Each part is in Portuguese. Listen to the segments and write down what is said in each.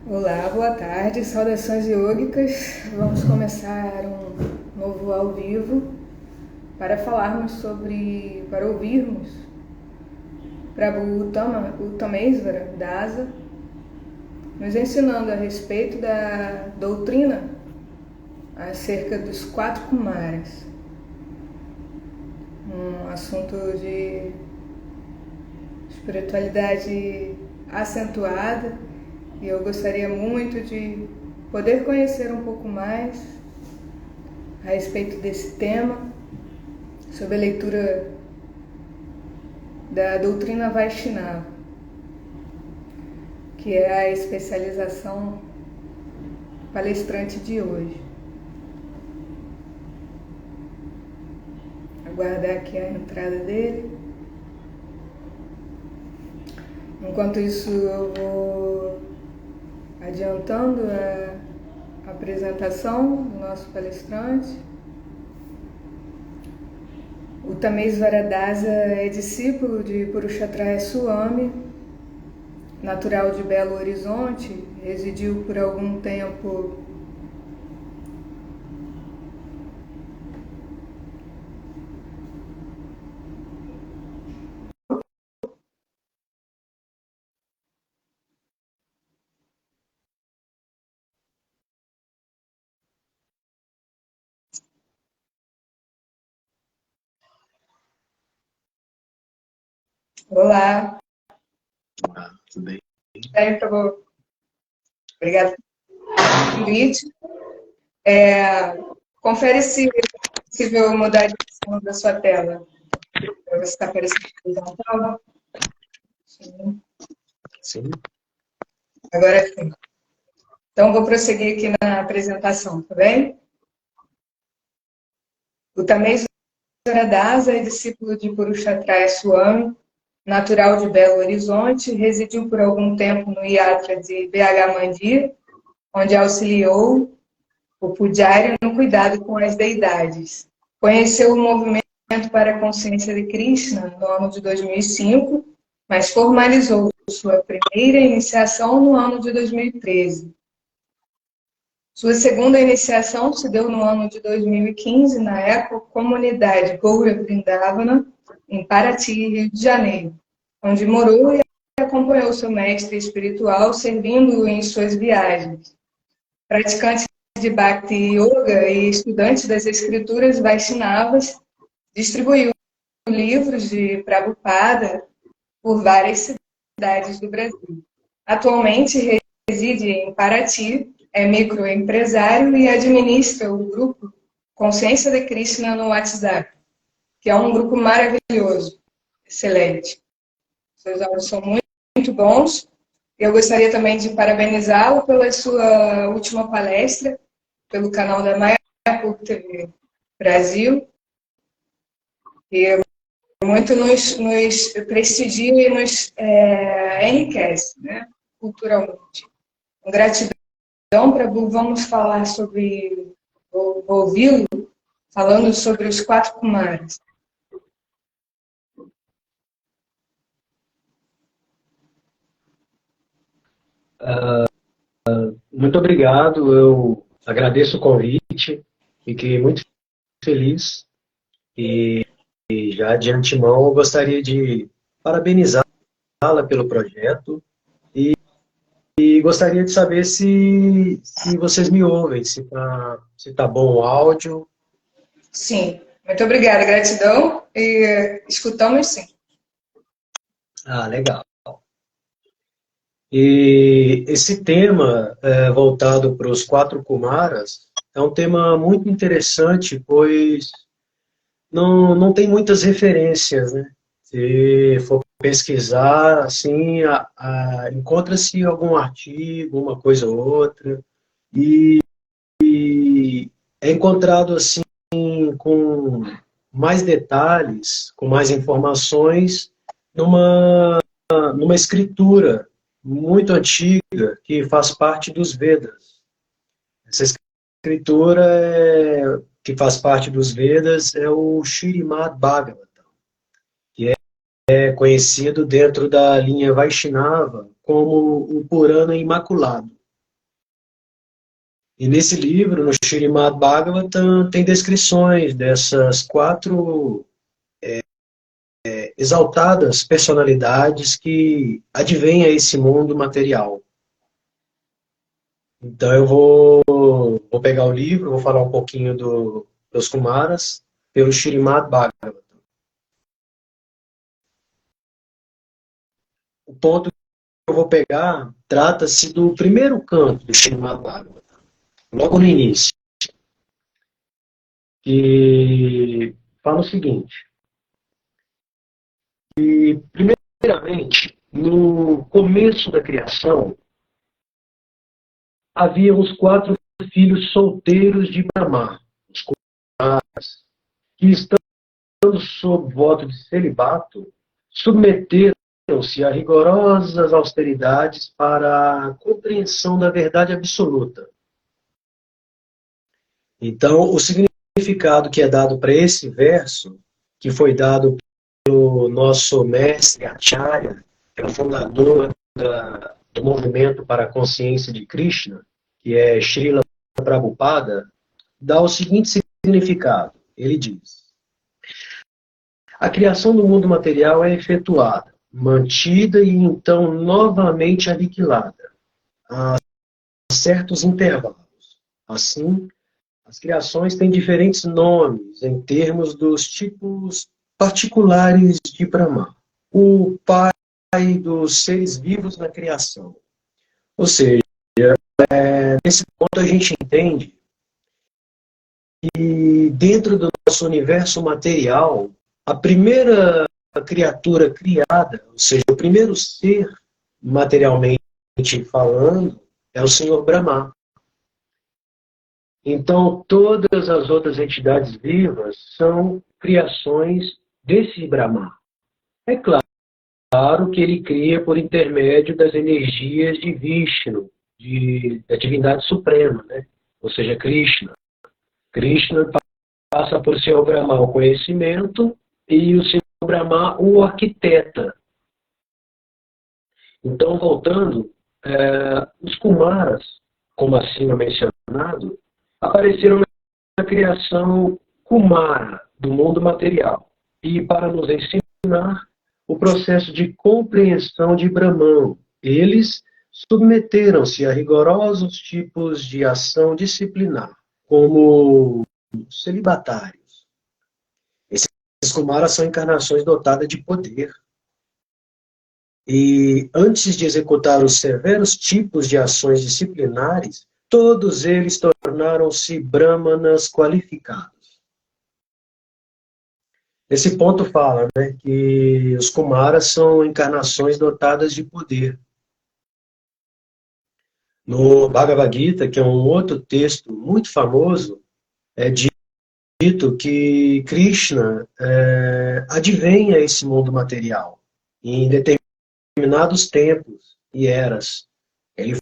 Olá, boa tarde, saudações yogicas. Vamos começar um novo ao vivo para falarmos para ouvirmos Prabhu Uttamesvara Dasa, nos ensinando a respeito da doutrina acerca dos 4 Kumaras, um assunto de espiritualidade acentuada, e eu gostaria muito de poder conhecer um pouco mais a respeito desse tema, sobre a leitura da doutrina Vaishnava, que é a especialização palestrante de hoje. Aguardar aqui a entrada dele. Enquanto isso, eu vou adiantando a apresentação do nosso palestrante. O Uttamesvara Dasa é discípulo de Purushottama Swami, natural de Belo Horizonte, residiu por algum tempo Olá. Tudo bem? Bem, por favor. Obrigada pelo convite. Confere se é possível mudar a direção da sua tela, para ver se está aparecendo horizontal. Sim. Agora sim. Então, vou prosseguir aqui na apresentação, tá bem? O Uttamesvara Dasa é discípulo de Purushottama Swami, natural de Belo Horizonte, residiu por algum tempo no Yatra de BH Mandir, onde auxiliou o Pujari no cuidado com as deidades. Conheceu o movimento para a consciência de Krishna no ano de 2005, mas formalizou sua primeira iniciação no ano de 2013. Sua segunda iniciação se deu no ano de 2015, na ecocomunidade Goura Vrindavana, em Paraty, Rio de Janeiro, onde morou e acompanhou seu mestre espiritual, servindo-o em suas viagens. Praticante de Bhakti Yoga e estudante das escrituras Vaishnavas, distribuiu livros de Prabhupada por várias cidades do Brasil. Atualmente reside em Paraty, é microempresário e administra o grupo Consciência de Krishna no WhatsApp, que é um grupo maravilhoso, excelente. Seus áudios são muito, muito bons. Eu gostaria também de parabenizá-lo pela sua última palestra, pelo canal da Mayapur TV Brasil, e muito nos prestigia e nos enriquece, né, culturalmente. Com gratidão, Prabhu, vamos falar sobre, vou ouvi-lo falando sobre os 4 Kumaras. Muito obrigado, eu agradeço o convite, fiquei muito feliz e já de antemão eu gostaria de parabenizá-la pelo projeto e gostaria de saber se vocês me ouvem, se tá bom o áudio. Sim, muito obrigada, gratidão, e escutamos sim. Ah, legal. E esse tema voltado para os 4 Kumaras é um tema muito interessante, pois não tem muitas referências, né? Se for pesquisar, assim, encontra-se algum artigo, uma coisa ou outra, e é encontrado, assim, com mais detalhes, com mais informações, numa escritura muito antiga, que faz parte dos Vedas. Essa escritura que faz parte dos Vedas é o Śrīmad Bhagavatam, que é conhecido dentro da linha Vaishnava como o Purana Imaculado. E nesse livro, no Śrīmad Bhagavatam, tem descrições dessas quatro exaltadas personalidades que advêm a esse mundo material. Então eu vou pegar o livro, vou falar um pouquinho dos Kumaras, pelo Śrīmad Bhagavatam. O ponto que eu vou pegar trata-se do primeiro canto do Śrīmad Bhagavatam, logo no início, que fala o seguinte: e, primeiramente, no começo da criação, havia os quatro filhos solteiros de Brahma, os Kumaras, que, estando sob voto de celibato, submeteram-se a rigorosas austeridades para a compreensão da verdade absoluta. Então, o significado que é dado para esse verso, que foi dado pelo nosso mestre Acharya, que é o fundador do movimento para a consciência de Krishna, que é Srila Prabhupada, dá o seguinte significado. Ele diz: a criação do mundo material é efetuada, mantida e então novamente aniquilada a certos intervalos. Assim, as criações têm diferentes nomes em termos dos tipos particulares de Brahma, o pai dos seres vivos na criação. Ou seja, nesse ponto a gente entende que dentro do nosso universo material, a primeira criatura criada, ou seja, o primeiro ser materialmente falando, é o Senhor Brahma. Então, todas as outras entidades vivas são criações desse Brahma. É claro que ele cria por intermédio das energias de Vishnu, da divindade suprema, né? Ou seja, Krishna. Krishna passa por Senhor Brahma o conhecimento e o Senhor Brahma o arquiteta. Então, voltando, os Kumaras, como acima mencionado, apareceram na criação Kumara, do mundo material, e para nos ensinar o processo de compreensão de Brahman. Eles submeteram-se a rigorosos tipos de ação disciplinar, como celibatários. Esses Kumaras são encarnações dotadas de poder. E antes de executar os severos tipos de ações disciplinares, todos eles tornaram-se brahmanas qualificados. Esse ponto fala, né, que os Kumaras são encarnações dotadas de poder. No Bhagavad Gita, que é um outro texto muito famoso, é dito que Krishna advém a esse mundo material em determinados tempos e eras. Ele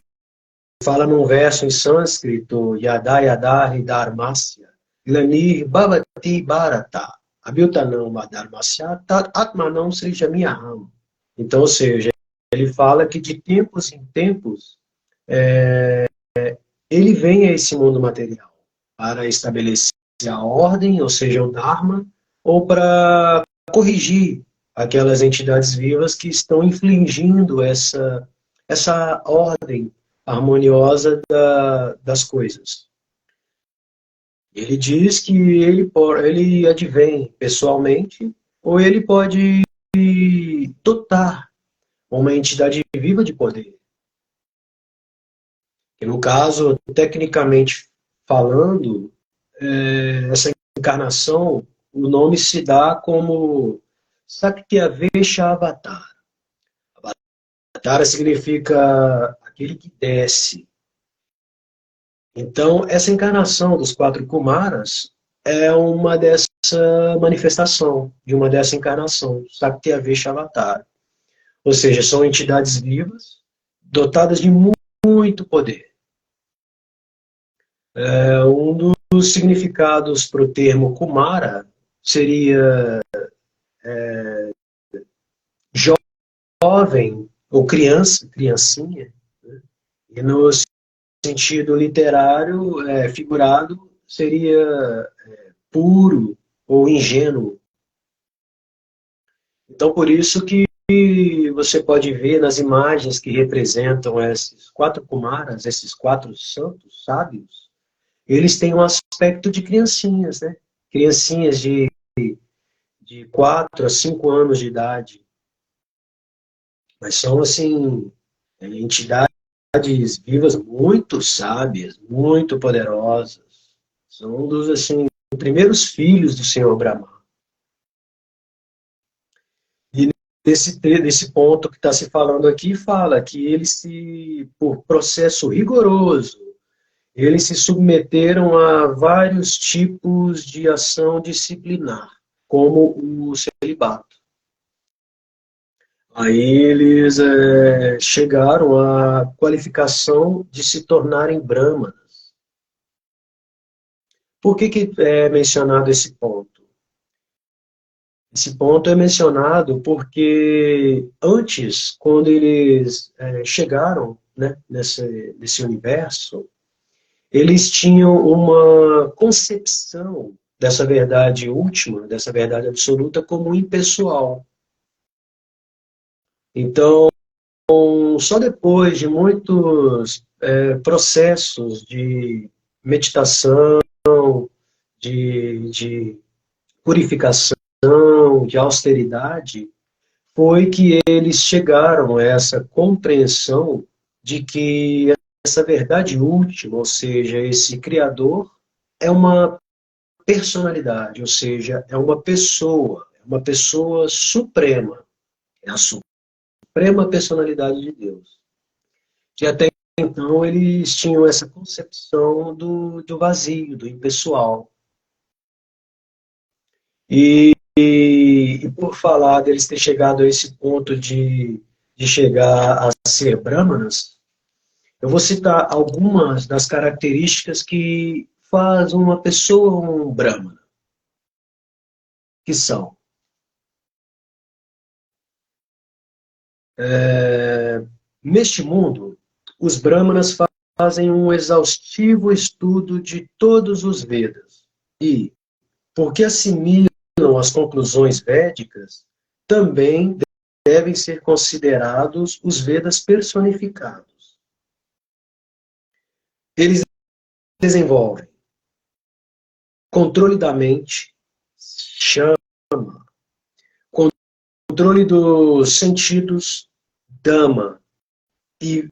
fala num verso em sânscrito, Yada Yada Hridharmasya, Glanir Bhavati Bharata, Abhyutanam Madharmasya, Tat Atmanam Srijamiyaham. Então, ou seja, ele fala que de tempos em tempos ele vem a esse mundo material para estabelecer a ordem, ou seja, o Dharma, ou para corrigir aquelas entidades vivas que estão infligindo essa ordem harmoniosa das coisas. Ele diz que ele advém pessoalmente, ou ele pode dotar uma entidade viva de poder. E no caso, tecnicamente falando, essa encarnação, o nome se dá como Sakyavesha Avatar. Avatar significa aquele que desce. Então, essa encarnação dos quatro Kumaras é uma dessa manifestação, de uma dessa encarnação, Sakyavesha Avatar. Ou seja, são entidades vivas, dotadas de muito poder. Um dos significados para o termo Kumara seria jovem ou criança, criancinha, né? E no sentido literário, figurado, seria puro ou ingênuo. Então, por isso que você pode ver nas imagens que representam esses 4 Kumaras, esses 4 santos sábios, eles têm um aspecto de criancinhas, né? Criancinhas de 4 a 5 anos de idade. Mas são, assim, entidades vivas muito sábias, muito poderosas. São um dos, assim, primeiros filhos do Senhor Brahma. E nesse ponto que está se falando aqui, fala que eles por processo rigoroso, eles se submeteram a vários tipos de ação disciplinar, como o celibato. Aí eles chegaram à qualificação de se tornarem brahmanas. Por que é mencionado esse ponto? Esse ponto é mencionado porque antes, quando eles chegaram, né, nesse universo, eles tinham uma concepção dessa verdade última, dessa verdade absoluta, como impessoal. Então, só depois de muitos processos de meditação, de purificação, de austeridade, foi que eles chegaram a essa compreensão de que essa verdade última, ou seja, esse Criador, é uma personalidade, ou seja, é uma pessoa suprema, é a suprema personalidade de Deus. Que até então eles tinham essa concepção do vazio, do impessoal. E por falar deles ter chegado a esse ponto de chegar a ser brahmanas, eu vou citar algumas das características que faz uma pessoa um brahmana, que são neste mundo, os brahmanas fazem um exaustivo estudo de todos os Vedas e, porque assimilam as conclusões védicas, também devem ser considerados os Vedas personificados. Eles desenvolvem controle da mente, chama, controle dos sentidos, dama, e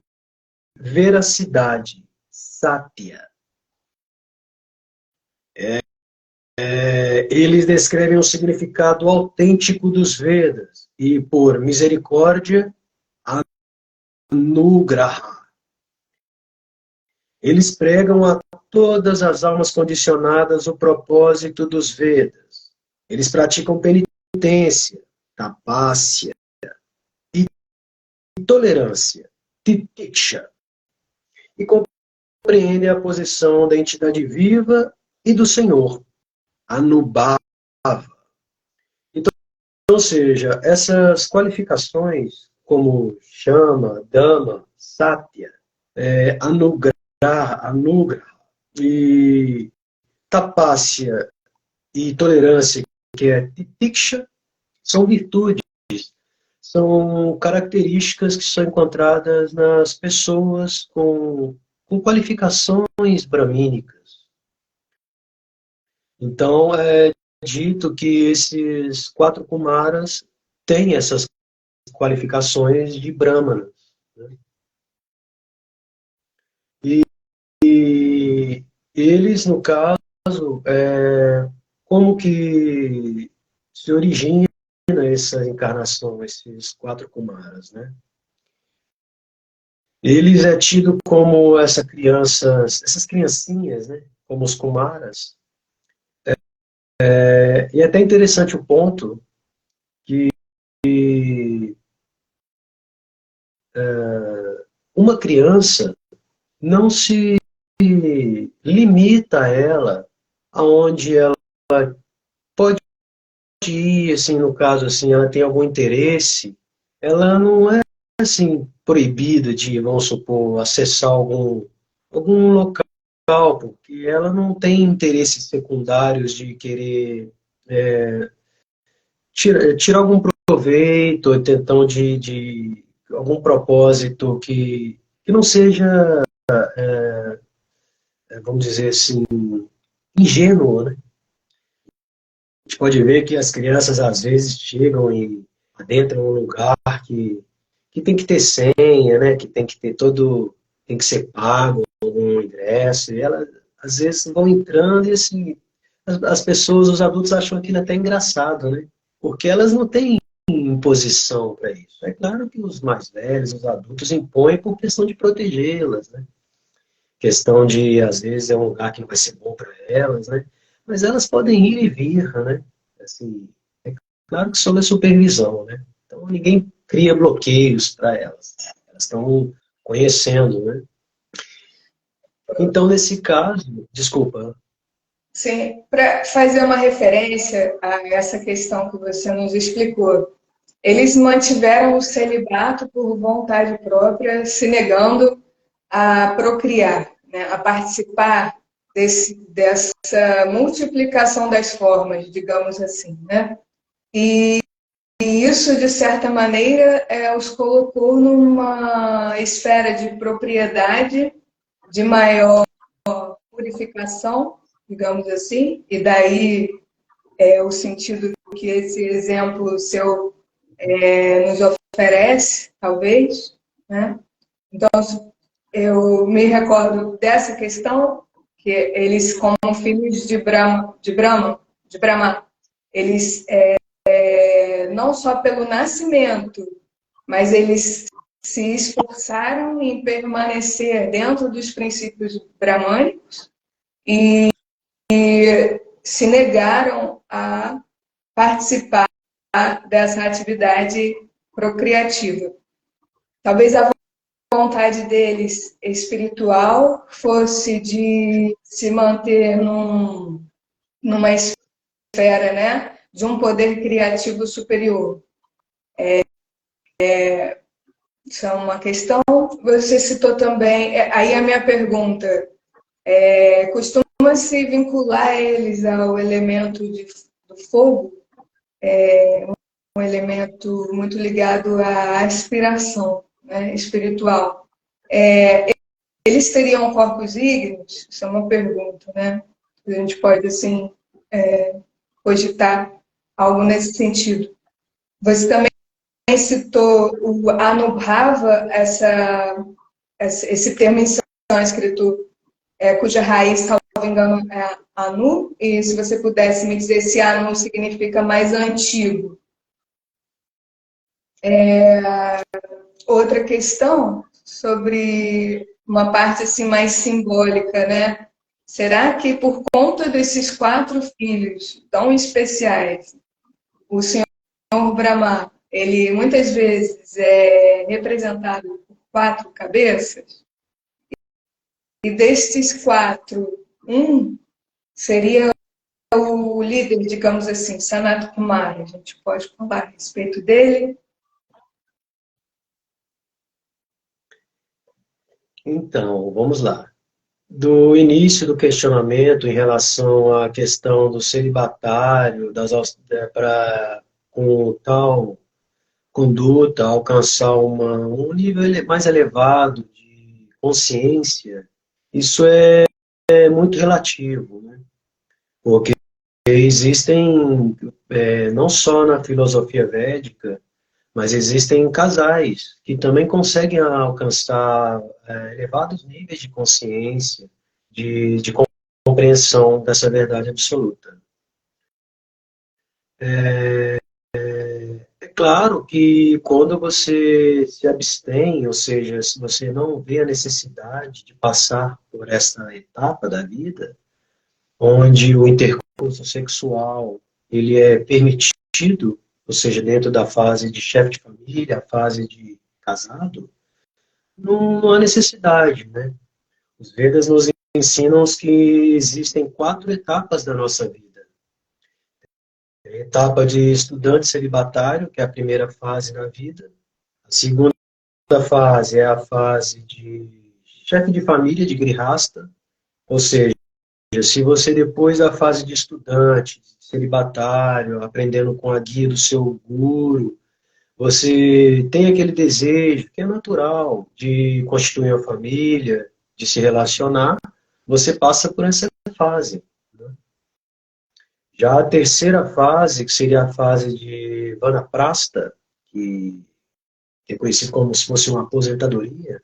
veracidade, satya. Eles descrevem o significado autêntico dos Vedas e, por misericórdia, anugraha. Eles pregam a todas as almas condicionadas o propósito dos Vedas. Eles praticam penitência, tapasya e tolerância, titiksha, e compreendem a posição da entidade viva e do Senhor, Anubhava. Então, ou seja, essas qualificações como Shama, Dama, Satya, Anugraha e Tapasya e tolerância, que é Titiksha, são virtudes, são características que são encontradas nas pessoas com qualificações bramínicas. Então, é dito que esses 4 Kumaras têm essas qualificações de brahmanas. Né? E eles, no caso, como que se origina essa encarnação, esses 4 Kumaras, né? Eles é tido como essas criancinhas, né? Como os Kumaras. E é até interessante o ponto que uma criança não se limita a ela aonde ela pode ir, assim, no caso, assim, ela tem algum interesse, ela não é, assim, proibida de, vamos supor, acessar algum algum local, porque ela não tem interesses secundários de querer tirar algum proveito, ou então de algum propósito que não seja, vamos dizer assim, ingênuo, né? A gente pode ver que as crianças às vezes chegam e adentram um lugar que tem que ter senha, né? Que tem que ter tem que ser pago um ingresso, e elas às vezes vão entrando e assim, as pessoas, os adultos acham aquilo até engraçado, né? Porque elas não têm imposição para isso. É claro que os mais velhos, os adultos, impõem por questão de protegê-las, né? Questão de, às vezes, é um lugar que não vai ser bom para elas, né? Mas elas podem ir e vir, né? Assim, é claro que sob a supervisão, né? Então, ninguém cria bloqueios para elas. Elas estão conhecendo, né? Então, nesse caso, desculpa. Sim, para fazer uma referência a essa questão que você nos explicou, eles mantiveram o celibato por vontade própria, se negando a procriar, né, a participar dessa multiplicação das formas, digamos assim, né? E isso, de certa maneira, os colocou numa esfera de propriedade, de maior purificação, digamos assim, e daí o sentido que esse exemplo seu nos oferece, talvez, né? Então, eu me recordo dessa questão, que eles, como filhos de Brahma, eles, não só pelo nascimento, mas eles se esforçaram em permanecer dentro dos princípios bramânicos e se negaram a participar dessa atividade procriativa. Talvez a vontade deles espiritual fosse de se manter numa esfera, né, de um poder criativo superior. Isso é uma questão. Você citou também, aí a minha pergunta, costuma-se vincular eles ao elemento do fogo, um elemento muito ligado à aspiração, né, espiritual. Eles teriam corpos ígneos? Isso é uma pergunta, né? A gente pode, assim, cogitar algo nesse sentido. Você também citou o Anubhava, esse termo em sânscrito, cuja raiz, salvo engano, é Anu, e se você pudesse me dizer se Anu significa mais antigo. Outra questão sobre uma parte assim mais simbólica, né? Será que por conta desses 4 filhos tão especiais, o Senhor Brahma, ele muitas vezes é representado por 4 cabeças? E destes 4, um seria o líder, digamos assim, Sanat Kumara. A gente pode falar a respeito dele? Então, vamos lá. Do início do questionamento em relação à questão do celibatário, para com tal conduta alcançar um nível mais elevado de consciência, isso é muito relativo, né? Porque existem, não só na filosofia védica, mas existem casais que também conseguem alcançar elevados níveis de consciência, de compreensão dessa verdade absoluta. É claro que quando você se abstém, ou seja, se você não vê a necessidade de passar por essa etapa da vida, onde o intercurso sexual ele é permitido, ou seja, dentro da fase de chefe de família, a fase de casado, não há necessidade, né? Os Vedas nos ensinam que existem 4 etapas da nossa vida. A etapa de estudante celibatário, que é a primeira fase na vida. A segunda fase é a fase de chefe de família, de grihasta, ou seja, se você depois da fase de estudante, celibatário, aprendendo com a guia do seu guru, você tem aquele desejo, que é natural, de constituir uma família, de se relacionar, você passa por essa fase. Né? Já a terceira fase, que seria a fase de vanaprastha, que é conhecido como se fosse uma aposentadoria,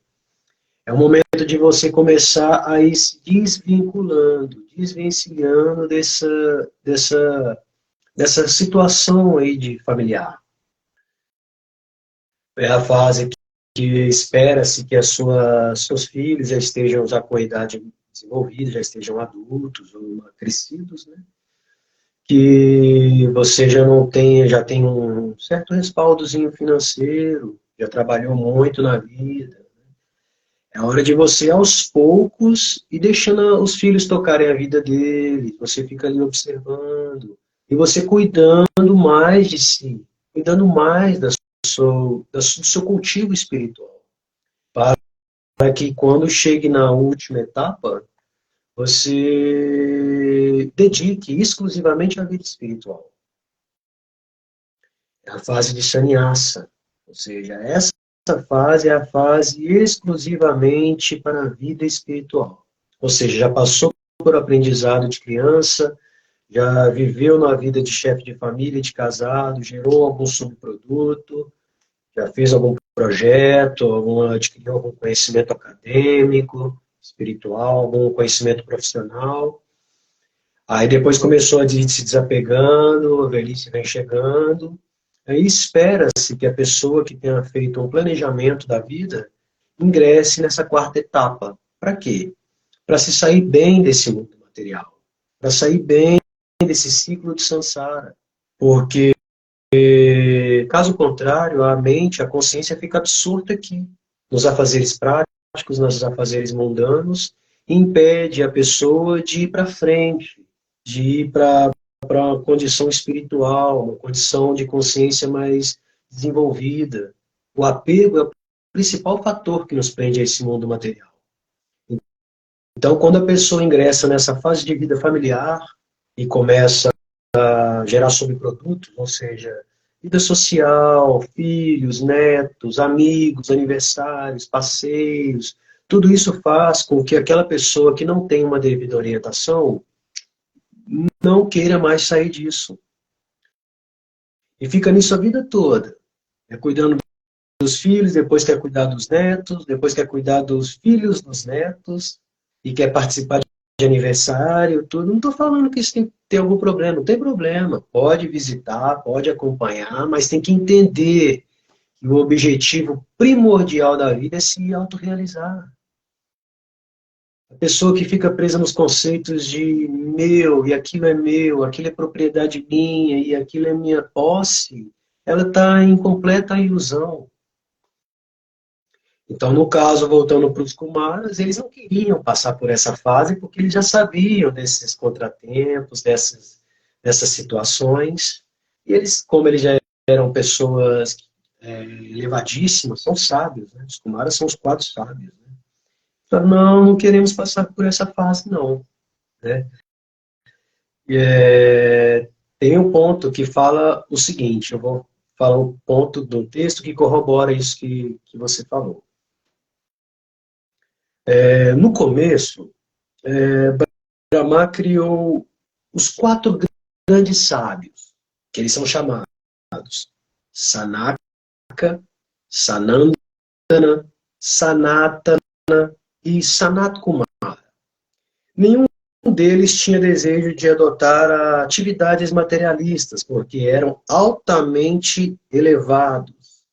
é o momento de você começar a ir se desvinculando, desvencilhando dessa situação aí de familiar. É a fase que espera-se que seus filhos já estejam já com a idade desenvolvida, já estejam adultos ou crescidos, né? Que você já não tenha, já tem um certo respaldozinho financeiro, já trabalhou muito na vida. É hora de você, aos poucos, ir deixando os filhos tocarem a vida deles, você fica ali observando, e você cuidando mais de si, cuidando mais do seu cultivo espiritual, para que quando chegue na última etapa, você dedique exclusivamente à vida espiritual. É a fase de sannyasa, ou seja, essa fase é a fase exclusivamente para a vida espiritual. Ou seja, já passou por aprendizado de criança, já viveu na vida de chefe de família, de casado, gerou algum subproduto, já fez algum projeto, adquiriu algum conhecimento acadêmico, espiritual, algum conhecimento profissional. Aí depois começou a ir se desapegando, a velhice vem chegando. Aí espera-se que a pessoa que tenha feito um planejamento da vida ingresse nessa quarta etapa. Para quê? Para se sair bem desse mundo material. Para sair bem desse ciclo de samsara. Porque, caso contrário, a mente, a consciência fica absorta aqui, nos afazeres práticos, nos afazeres mundanos, e impede a pessoa de ir para frente, de ir para uma condição espiritual, uma condição de consciência mais desenvolvida. O apego é o principal fator que nos prende a esse mundo material. Então, quando a pessoa ingressa nessa fase de vida familiar e começa a gerar subprodutos, ou seja, vida social, filhos, netos, amigos, aniversários, passeios, tudo isso faz com que aquela pessoa que não tem uma devida orientação não queira mais sair disso. E fica nisso a vida toda. Cuidando dos filhos, depois quer cuidar dos netos, depois quer cuidar dos filhos dos netos, e quer participar de aniversário, tudo. Não estou falando que isso tem que ter algum problema, não tem problema. Pode visitar, pode acompanhar, mas tem que entender que o objetivo primordial da vida é se autorrealizar. A pessoa que fica presa nos conceitos de meu, e aquilo é meu, aquilo é propriedade minha, e aquilo é minha posse, ela está em completa ilusão. Então, no caso, voltando para os Kumaras, eles não queriam passar por essa fase porque eles já sabiam desses contratempos, dessas situações. E eles, como eles já eram pessoas elevadíssimas, são sábios, né? Os Kumaras são os quatro sábios. Né? Então, não queremos passar por essa fase, não. Né? Tem um ponto que fala o seguinte, eu vou falar um ponto do texto que corrobora isso que você falou. No começo, Brahma criou os quatro grandes sábios, que eles são chamados Sanaka, Sanandana, Sanatana e Sanat Kumara. Nenhum deles tinha desejo de adotar atividades materialistas, porque eram altamente elevados,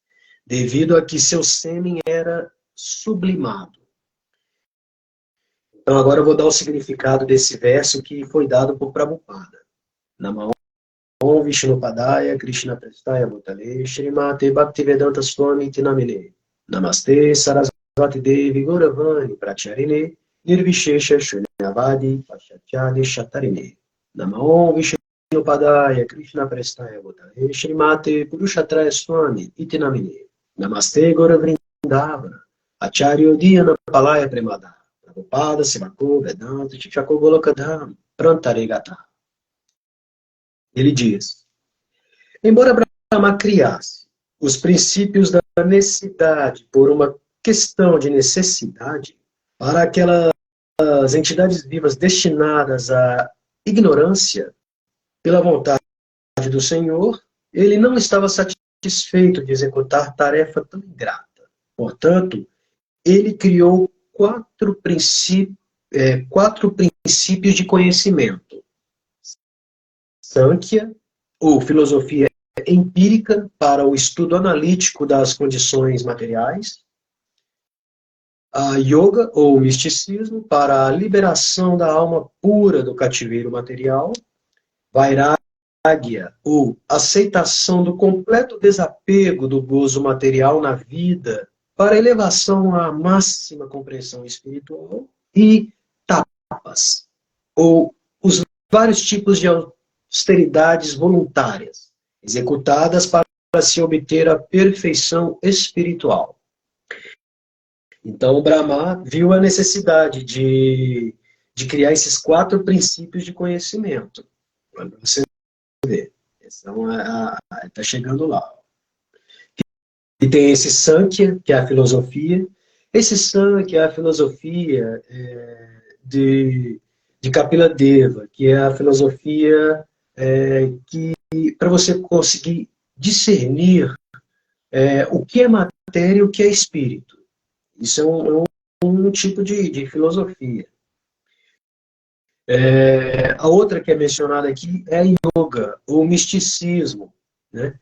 devido a que seu sêmen era sublimado. Então agora eu vou dar o significado desse verso que foi dado por Prabhupada. Namo Vishnupadaya Krishna Prestaya Bhutale Shrimate Bhaktivedanta Swami Tinamine Namaste Sarasvati Devi Gauravani Pracharine Nirvishesha Shunyavadi Pachatyadi Shatarine Namo Vishnupadaya Krishna Prestaya Bhutale Shrimate Purushatraya Swami Itinamine Namaste Gauravrindavan Acharya Dhyana Palaya Premada, Prabhupada Simako Vedanta Shikshako Golokadham Prantaregata. Ele diz, embora Brahma criasse os princípios da necessidade por uma questão de necessidade, para aquelas entidades vivas destinadas à ignorância, pela vontade do Senhor, ele não estava satisfeito de executar tarefa tão ingrata. Portanto, ele criou quatro princípios de conhecimento. Sankhya, ou filosofia empírica para o estudo analítico das condições materiais. A yoga, ou misticismo, para a liberação da alma pura do cativeiro material. Vairagya, ou aceitação do completo desapego do gozo material na vida, para elevação à máxima compreensão espiritual. E tapas, ou os vários tipos de austeridades voluntárias, executadas para se obter a perfeição espiritual. Então, Brahma viu a necessidade de criar esses quatro princípios de conhecimento. Para você ver. Então, está chegando lá. E tem esse Sankhya, que é a filosofia. Esse Sankhya é a filosofia de Kapila Deva, que é a filosofia que, para você conseguir discernir o que é matéria e o que é espírito. Isso é um tipo de filosofia. A outra que é mencionada aqui é a yoga, ou misticismo. Né?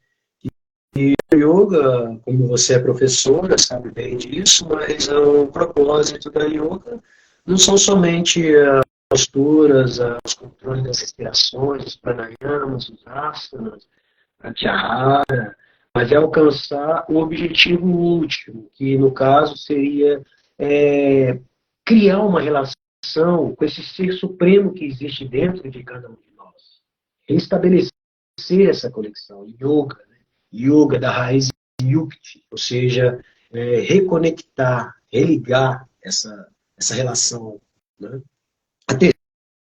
E o yoga, como você é professora, sabe bem disso, mas o propósito da yoga não são somente as posturas, os controles das respirações, os pranayamas, os asanas, a pratyahara, mas é alcançar o objetivo último, que no caso seria criar uma relação com esse ser supremo que existe dentro de cada um de nós. Estabelecer essa conexão. Yoga, né? Yoga da raiz yukti, ou seja, reconectar, religar essa relação. Né? A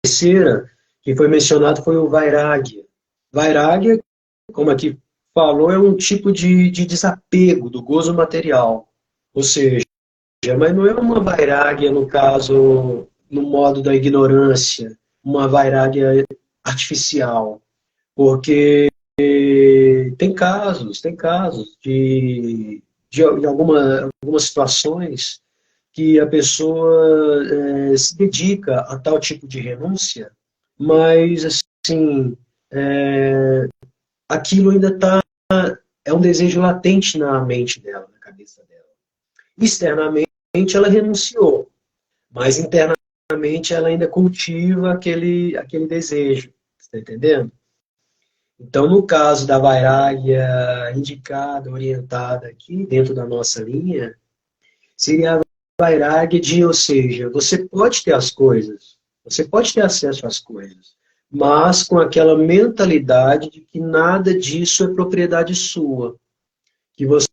terceira que foi mencionado foi o Vairagya. Vairagya, como aqui falou, é um tipo de desapego do gozo material. Ou seja, mas não é uma Vairagya, no caso, no modo da ignorância, uma Vairagya artificial. Porque tem casos de algumas situações que a pessoa se dedica a tal tipo de renúncia, mas, assim, aquilo ainda é um desejo latente na mente dela, na cabeça dela. Externamente, ela renunciou, mas internamente ela ainda cultiva aquele desejo. Está entendendo? Então, no caso da Vairagya indicada, orientada aqui, dentro da nossa linha, seria a Vairagya ou seja, você pode ter as coisas, você pode ter acesso às coisas, mas com aquela mentalidade de que nada disso é propriedade sua. Que você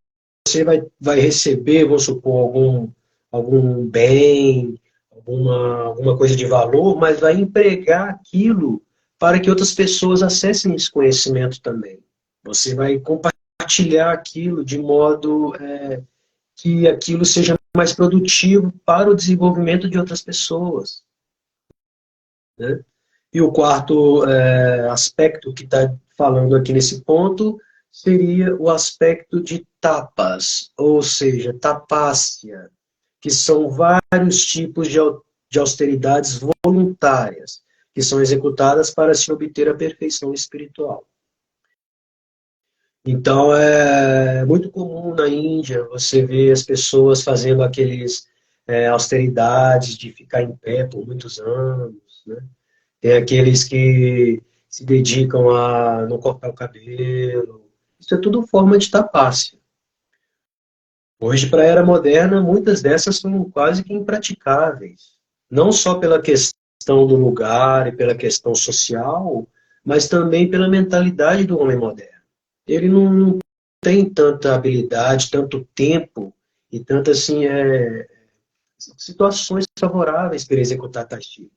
vai receber, vamos supor, algum bem, alguma coisa de valor, mas vai empregar aquilo para que outras pessoas acessem esse conhecimento também. Você vai compartilhar aquilo de modo que aquilo seja mais produtivo para o desenvolvimento de outras pessoas. Né? E o quarto aspecto que está falando aqui nesse ponto seria o aspecto de tapas, ou seja, tapássia, que são vários tipos de austeridades voluntárias, que são executadas para se obter a perfeição espiritual. Então, é muito comum na Índia você ver as pessoas fazendo aqueles austeridades de ficar em pé por muitos anos, né? Tem aqueles que se dedicam a não cortar o cabelo. Isso é tudo forma de tapácia. Hoje, para a era moderna, muitas dessas são quase que impraticáveis. Não só pela questão do lugar e pela questão social, mas também pela mentalidade do homem moderno. Ele não tem tanta habilidade, tanto tempo e tanto assim situações favoráveis para executar tais tipos.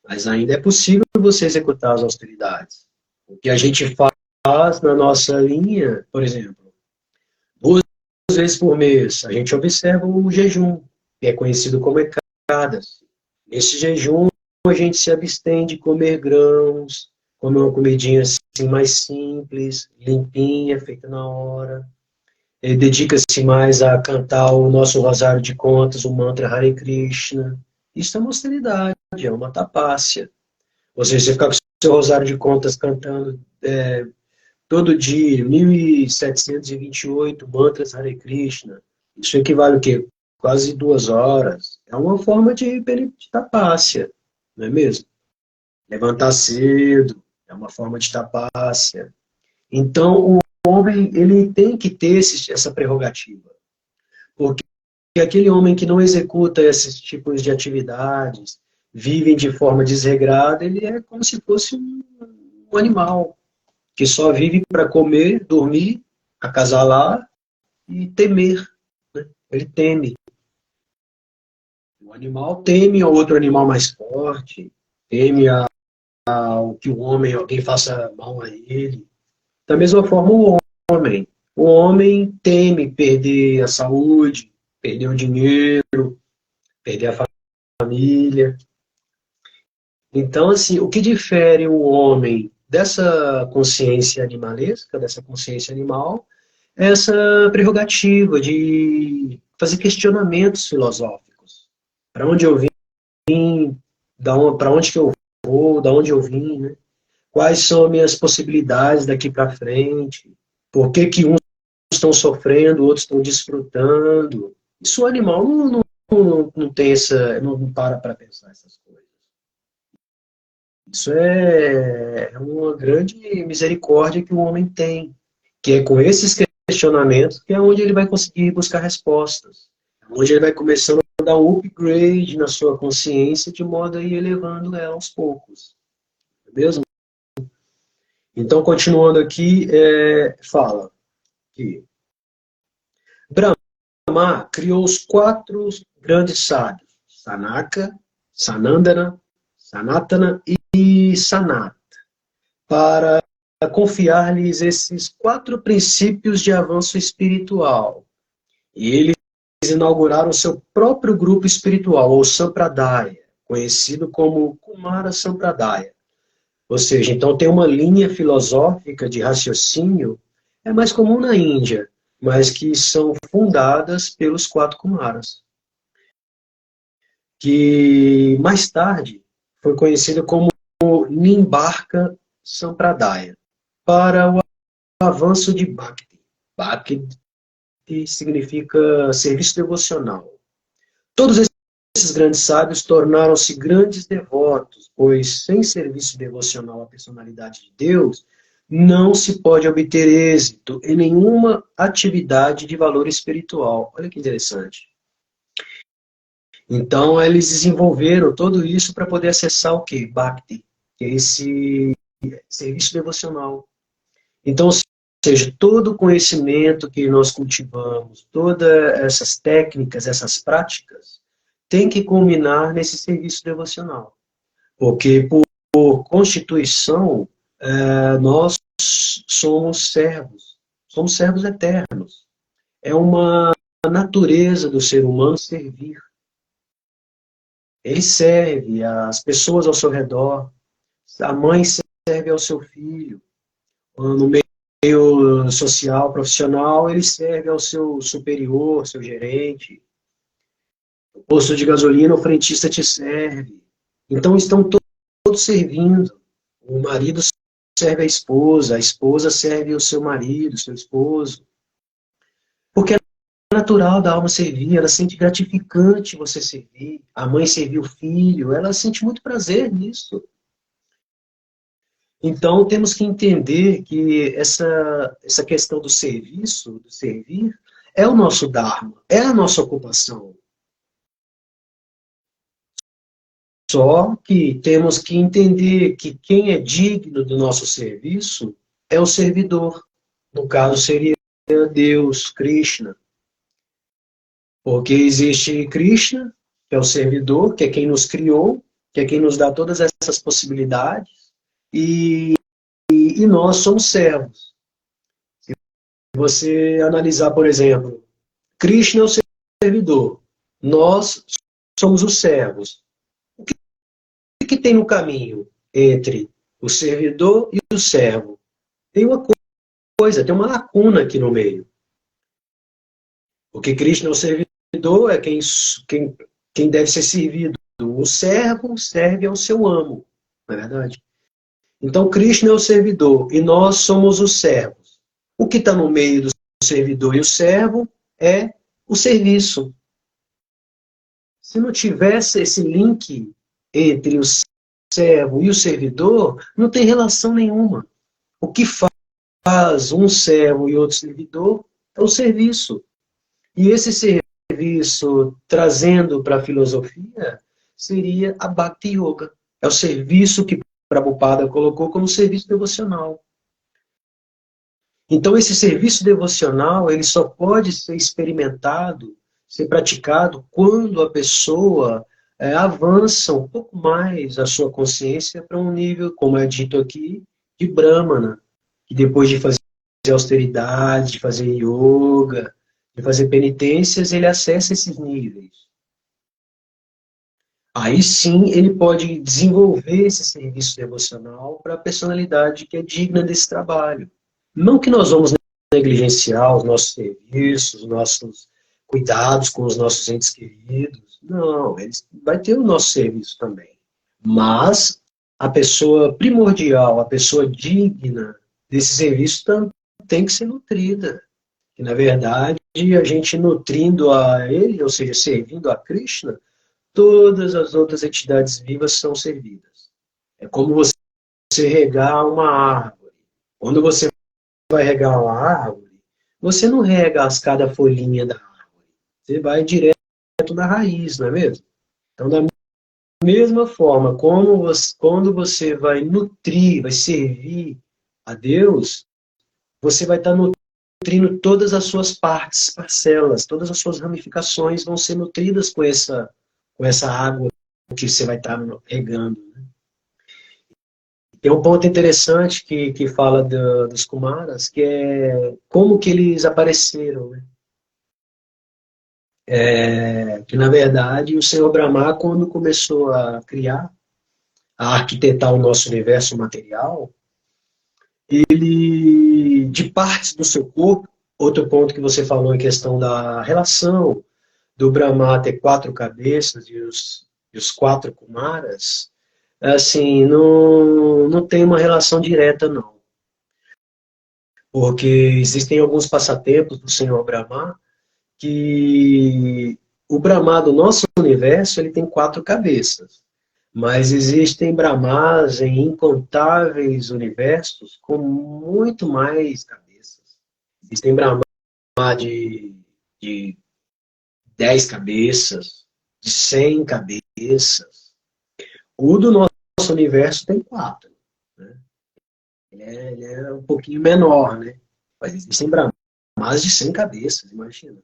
Mas ainda é possível você executar as austeridades. O que a gente faz na nossa linha, por exemplo, 2 vezes por mês, a gente observa o jejum, que é conhecido como Ekadas. Nesse jejum, a gente se abstém de comer grãos, comer uma comidinha assim mais simples, limpinha, feita na hora. Ele dedica-se mais a cantar o nosso rosário de contas, o mantra Hare Krishna. Isso é uma austeridade, é uma tapácia. Ou seja, você ficar com o seu rosário de contas cantando todo dia, 1728 mantras Hare Krishna. Isso equivale o quê? Quase 2 horas. É uma forma de tapácia, não é mesmo? Levantar cedo é uma forma de tapácia. Então, o homem ele tem que ter essa prerrogativa. Porque aquele homem que não executa esses tipos de atividades, vivem de forma desregrada, ele é como se fosse um animal que só vive para comer, dormir, acasalar e temer. Né? Ele teme. O animal teme ao outro animal mais forte, teme ao que o homem, alguém faça mal a ele. Da mesma forma, homem. O homem teme perder a saúde, perder o dinheiro, perder a família. Então, assim, o que difere o homem dessa consciência animalesca, dessa consciência animal, é essa prerrogativa de fazer questionamentos filosóficos. Para onde eu vim, para onde que eu vou, da onde eu vim, né? Quais são as minhas possibilidades daqui para frente? Por que que uns estão sofrendo, outros estão desfrutando? Isso o animal não tem não para pensar essas coisas. Isso é uma grande misericórdia que o homem tem, que é com esses questionamentos que é onde ele vai conseguir buscar respostas, onde ele vai começando a dar um upgrade na sua consciência de modo a ir elevando ela aos poucos. Não é mesmo? Então, continuando aqui, fala que Brahma criou os 4 grandes sábios, Sanaka, Sanandana, Sanatana e Sanat, para confiar-lhes esses 4 princípios de avanço espiritual. E eles inauguraram seu próprio grupo espiritual, ou Sampradaya, conhecido como Kumara Sampradaya. Ou seja, então tem uma linha filosófica de raciocínio, é mais comum na Índia, mas que são fundadas pelos 4 Kumaras, que mais tarde foi conhecida como Nimbarka Sampradaya, para o avanço de Bhakti. Bhakti significa serviço devocional. Todos esses grandes sábios tornaram-se grandes devotos, pois sem serviço devocional à personalidade de Deus, não se pode obter êxito em nenhuma atividade de valor espiritual. Olha que interessante. Então, eles desenvolveram tudo isso para poder acessar o quê? Bhakti, que é esse serviço devocional. Então, ou seja, todo o conhecimento que nós cultivamos, todas essas técnicas, essas práticas, tem que culminar nesse serviço devocional. Porque, por constituição, nós somos servos eternos. É uma natureza do ser humano servir. Ele serve às pessoas ao seu redor, a mãe serve ao seu filho, no meio social, profissional, ele serve ao seu superior, seu gerente. O posto de gasolina, o frentista te serve. Então estão todos servindo. O marido serve a esposa serve o seu marido, seu esposo. Porque é natural da alma servir, ela sente gratificante você servir. A mãe servir o filho, ela sente muito prazer nisso. Então, temos que entender que essa questão do serviço, do servir, é o nosso dharma, é a nossa ocupação. Só que temos que entender que quem é digno do nosso serviço é o servidor. No caso, seria Deus, Krishna. Porque existe Krishna, que é o servidor, que é quem nos criou, que é quem nos dá todas essas possibilidades, e nós somos servos. Se você analisar, por exemplo, Krishna é o servidor, nós somos os servos. O que tem no caminho entre o servidor e o servo? Tem uma coisa, tem uma lacuna aqui no meio. Porque Krishna é o servidor, é quem deve ser servido. O servo serve ao seu amo, não é verdade? Então, Krishna é o servidor e nós somos os servos. O que está no meio do servidor e o servo é o serviço. Se não tivesse esse link entre o servo e o servidor, não tem relação nenhuma. O que faz um servo e outro servidor é o serviço. E esse serviço, trazendo para a filosofia, seria a Bhakti Yoga. É o serviço que Prabhupada colocou como serviço devocional. Então, esse serviço devocional, ele só pode ser experimentado, ser praticado, quando a pessoa avança um pouco mais a sua consciência para um nível, como é dito aqui, de Brahmana, que depois de fazer austeridade, de fazer yoga, de fazer penitências, ele acessa esses níveis. Aí sim ele pode desenvolver esse serviço devocional para a personalidade que é digna desse trabalho. Não que nós vamos negligenciar os nossos serviços, os nossos cuidados com os nossos entes queridos. Não, eles vai ter o nosso serviço também. Mas a pessoa primordial, a pessoa digna desse serviço tem que ser nutrida. E, na verdade, a gente nutrindo a ele, ou seja, servindo a Krishna, todas as outras entidades vivas são servidas. É como você regar uma árvore. Quando você vai regar uma árvore, você não rega cada folhinha da árvore. Você vai direto na raiz, não é mesmo? Então, da mesma forma, quando você vai nutrir, vai servir a Deus, você vai estar nutrindo todas as suas parcelas, todas as suas ramificações vão ser nutridas com essa água que você vai estar regando. Né? Tem um ponto interessante que fala dos Kumaras, que é como que eles apareceram. Né? Que, na verdade, o Senhor Brahma, quando começou a criar, a arquitetar o nosso universo material, ele, de partes do seu corpo, outro ponto que você falou em questão da relação do Brahma ter 4 cabeças e os 4 Kumaras, assim, não tem uma relação direta, não. Porque existem alguns passatempos do Senhor Brahma que o Brahma do nosso universo ele tem 4 cabeças. Mas existem Brahmas em incontáveis universos com muito mais cabeças. Existem Brahma de 10 cabeças, de 100 cabeças. O do nosso universo tem 4. Né? Ele é um pouquinho menor, né? Mas existem Brahmas de 100 cabeças, imagina.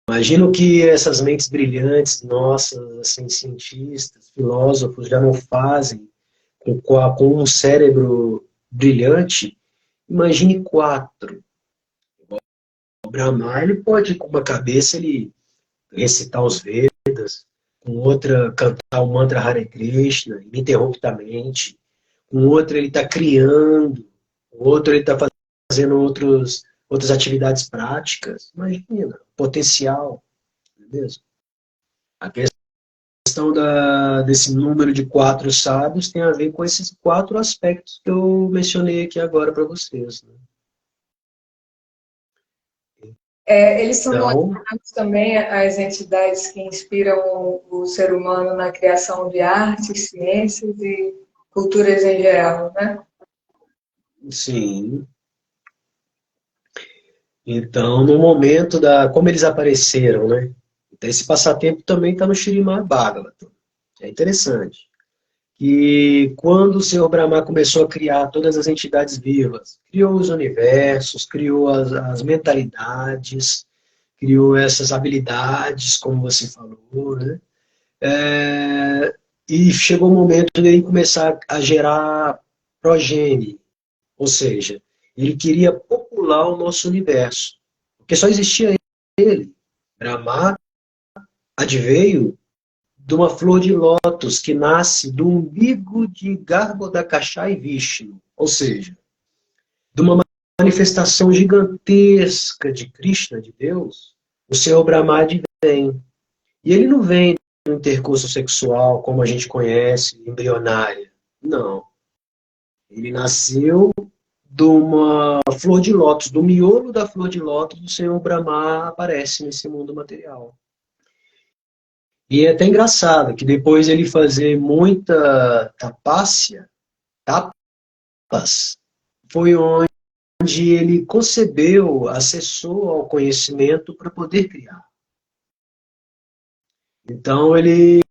Imagina o que essas mentes brilhantes, nossas, assim, cientistas, filósofos, já não fazem com um cérebro brilhante. Imagine 4. O Brahma, ele pode, com uma cabeça, ele recitar os Vedas, com outra, cantar o mantra Hare Krishna, ininterruptamente. Com outra, ele está criando. Com outro, ele está fazendo outras atividades práticas. Imagina, potencial. Não é mesmo? A questão desse número de 4 sábios tem a ver com esses 4 aspectos que eu mencionei aqui agora para vocês. Né? Eles são relacionados também às entidades que inspiram o ser humano na criação de artes, ciências e culturas em geral, né? Sim. Então, no momento como eles apareceram, né? Então, esse passatempo também está no Śrīmad Bhagavatam. É interessante. E quando o Senhor Brahma começou a criar todas as entidades vivas, criou os universos, criou as mentalidades, criou essas habilidades, como você falou, né? E chegou o momento de ele começar a gerar progenie, ou seja, ele queria popular o nosso universo, porque só existia ele. Brahma adveio de uma flor de lótus que nasce do umbigo de Garbhodakasha e Vishnu, ou seja, de uma manifestação gigantesca de Krishna, de Deus, o Senhor Brahma advém. E ele não vem do intercurso sexual como a gente conhece, embrionária. Não. Ele nasceu de uma flor de lótus, do miolo da flor de lótus, o Senhor Brahma aparece nesse mundo material. E é até engraçado que depois ele fazer muita tapácia, tapas, foi onde ele concebeu, acessou ao conhecimento para poder criar. Então ele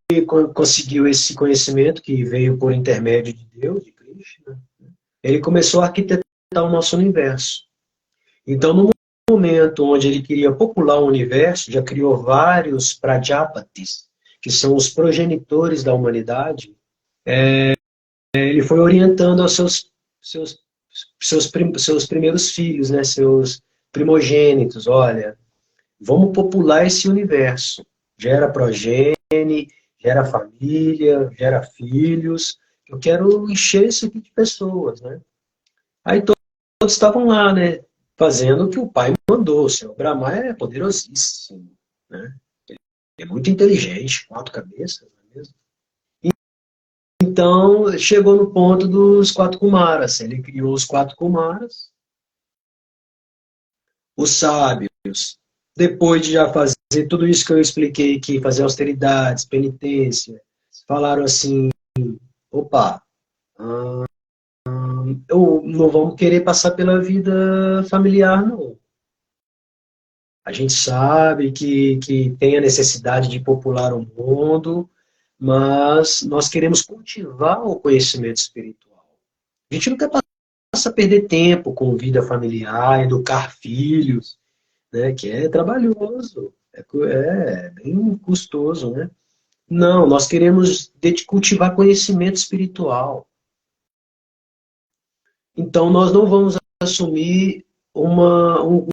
conseguiu esse conhecimento que veio por intermédio de Deus, de Krishna. Ele começou a arquitetar o nosso universo. Então, no momento onde ele queria popular o universo, já criou vários Prajapatis, que são os progenitores da humanidade. Ele foi orientando aos seus primeiros filhos, né, seus primogênitos. Olha, vamos popular esse universo. Gera progenie, gera família, gera filhos. Eu quero encher isso aqui de pessoas, né? Aí todos estavam lá, né, fazendo o que o pai mandou. O Senhor Brahma é poderosíssimo, né? Ele é muito inteligente, 4 cabeças, não é mesmo? Então, chegou no ponto dos 4 Kumaras. Ele criou os 4 Kumaras, os sábios. Depois de já fazer tudo isso que eu expliquei aqui, fazer austeridades, penitência, falaram assim, opa, não vamos querer passar pela vida familiar, não. A gente sabe que tem a necessidade de popular o mundo, mas nós queremos cultivar o conhecimento espiritual. A gente não quer passar a perder tempo com vida familiar, educar filhos, né, que é trabalhoso, é bem custoso, né? Não, nós queremos cultivar conhecimento espiritual. Então, nós não vamos assumir um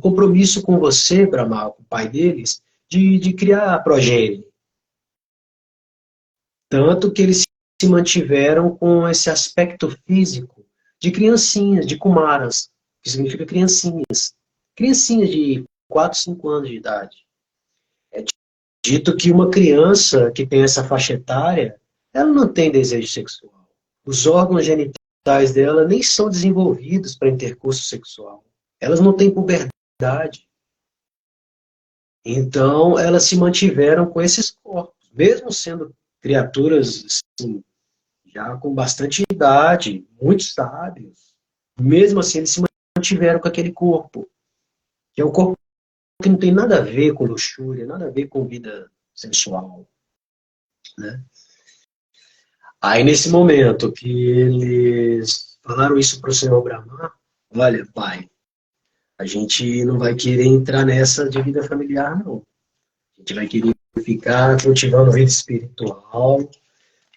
compromisso com você, Brahma, o pai deles, de criar progenie. Tanto que eles se mantiveram com esse aspecto físico de criancinhas, de kumaras, que significa criancinhas. Criancinhas de 4, 5 anos de idade. É dito que uma criança que tem essa faixa etária, ela não tem desejo sexual. Os órgãos genitais dela nem são desenvolvidos para intercurso sexual. Elas não têm puberdade. Então, elas se mantiveram com esses corpos, mesmo sendo criaturas assim, já com bastante idade, muito sábios. Mesmo assim, eles se mantiveram com aquele corpo, que é um corpo que não tem nada a ver com luxúria, nada a ver com vida sensual, né? Aí, nesse momento que eles falaram isso para o Senhor Brahma, olha, pai, a gente não vai querer entrar nessa de vida familiar, não. A gente vai querer ficar cultivando vida espiritual,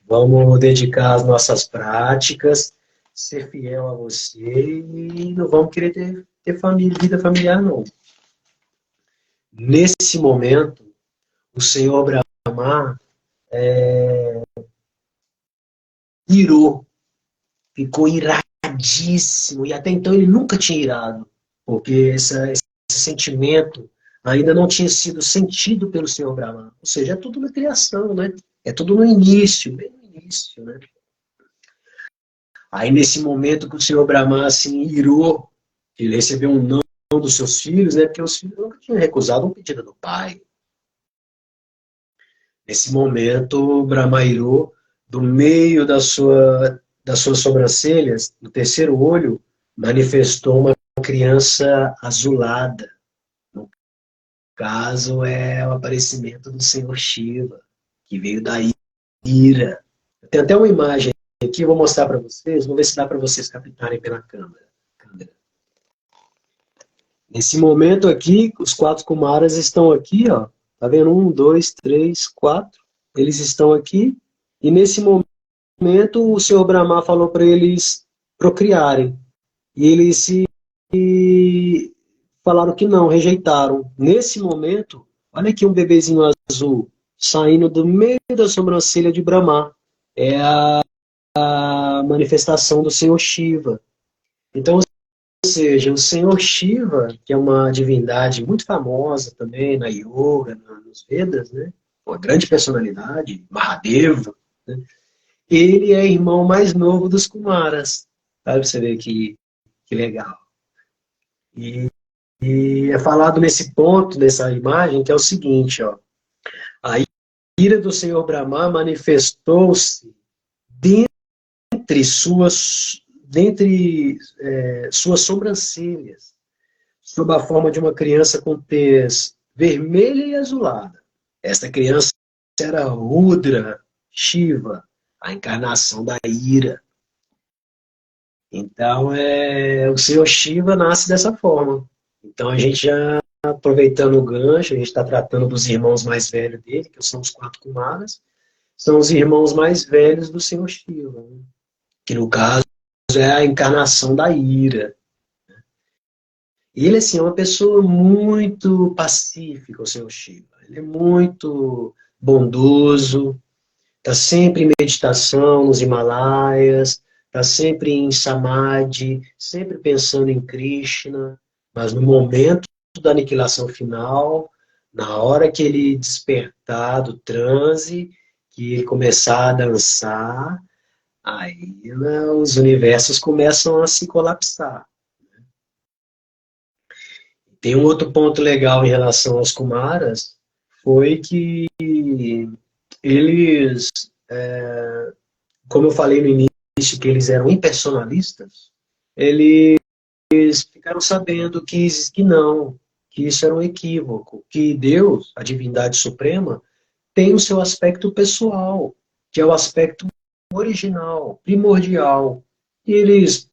vamos dedicar as nossas práticas, ser fiel a você e não vamos querer ter família, vida familiar, não. Nesse momento, o Senhor Brahma irou, ficou iradíssimo, e até então ele nunca tinha irado, porque esse sentimento ainda não tinha sido sentido pelo Senhor Brahma. Ou seja, é tudo na criação, né? É tudo no início, bem no início, né? Aí nesse momento que o Senhor Brahma assim irou, ele recebeu um não dos seus filhos, né? Porque os filhos nunca tinham recusado um pedido do pai. Nesse momento, Brahma irou, do meio das suas sobrancelhas, no terceiro olho, manifestou uma criança azulada. No caso, é o aparecimento do Senhor Shiva, que veio da ira. Tem até uma imagem aqui, eu vou mostrar para vocês, vou ver se dá para vocês captarem pela câmera. Nesse momento aqui, os 4 Kumaras estão aqui, ó. Tá vendo? 1, 2, 3, 4. Eles estão aqui. E nesse momento, o Senhor Brahma falou para eles procriarem. E eles falaram que não, rejeitaram. Nesse momento, olha aqui um bebezinho azul saindo do meio da sobrancelha de Brahma. É a manifestação do Senhor Shiva. Então, ou seja, o Senhor Shiva, que é uma divindade muito famosa também na yoga, nos Vedas, né? Uma grande personalidade, Mahadeva, né? Ele é irmão mais novo dos Kumaras. Sabe, você vê que legal. E é falado nesse ponto, nessa imagem, que é o seguinte, ó. A ira do Senhor Brahma manifestou-se dentre suas sobrancelhas, sob a forma de uma criança com tez vermelha e azulada. Esta criança era Rudra Shiva, a encarnação da ira. Então, o Senhor Shiva nasce dessa forma. Então, a gente já, aproveitando o gancho, a gente está tratando dos irmãos mais velhos dele, que são os 4 Kumaras, são os irmãos mais velhos do Senhor Shiva, né? Que no caso é a encarnação da ira. E ele, assim, é uma pessoa muito pacífica, o Senhor Shiva. Ele é muito bondoso, está sempre em meditação nos Himalaias, está sempre em Samadhi, sempre pensando em Krishna, mas no momento da aniquilação final, na hora que ele despertar do transe, que ele começar a dançar, aí, né, os universos começam a se colapsar. Tem um outro ponto legal em relação aos Kumaras, foi que eles, como eu falei no início, que eles eram impersonalistas, eles ficaram sabendo que não, que isso era um equívoco, que Deus, a divindade suprema, tem o seu aspecto pessoal, que é o aspecto original, primordial. E eles,